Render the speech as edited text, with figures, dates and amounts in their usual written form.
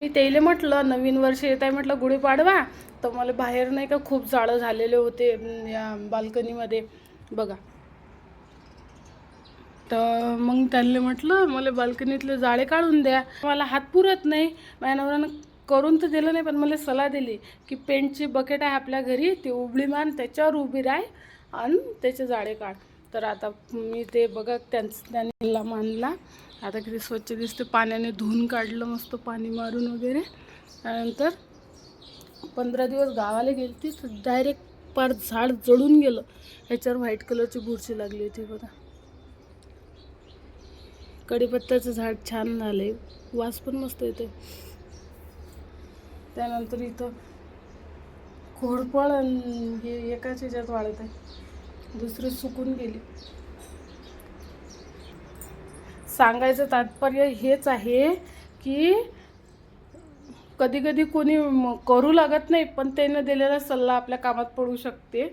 मी त्याला म्हटलं नवीन वर्ष येत आहे म्हटलं गुढीपाडवा, तर मला बाहेर नाही का खूप जाळं झालेले होते या बाल्कनीमध्ये बघा. तर मग त्यांनी म्हटलं मला बाल्कनीतले जाळे काढून द्या. मला हात पुरत नाही. माझ्या नवऱ्यानं करून तर दिलं नाही, पण मला सलाह दिली की पेंटची बकेट आहे आपल्या घरी, ती उबळी मान त्याच्यावर उभी राह आणि त्याचे जाळे काढ. तर आता मी ते बघा त्यांनी मानला. आता किती स्वच्छ दिसते, पाण्याने धुवून काढलं मस्त पाणी मारून वगैरे. त्यानंतर 15 दिवस गावाला गेली तर डायरेक्ट पार झाड जळून गेलं. ह्याच्यावर व्हाईट कलरची बुरशी लागली होती बघा. कढीपत्त्याचं झाड छान झाले, वास पण मस्त येते. त्यानंतर इथं खोडपळ हे एकाच ह्याच्यात वाढत आहे, दुसरी सुकून गेली. सांगायचं तात्पर्य हेच आहे की कधी कधी कोणी करू लागत नाही, पण त्यानं दिलेला सल्ला आपल्या कामात पडू शकते.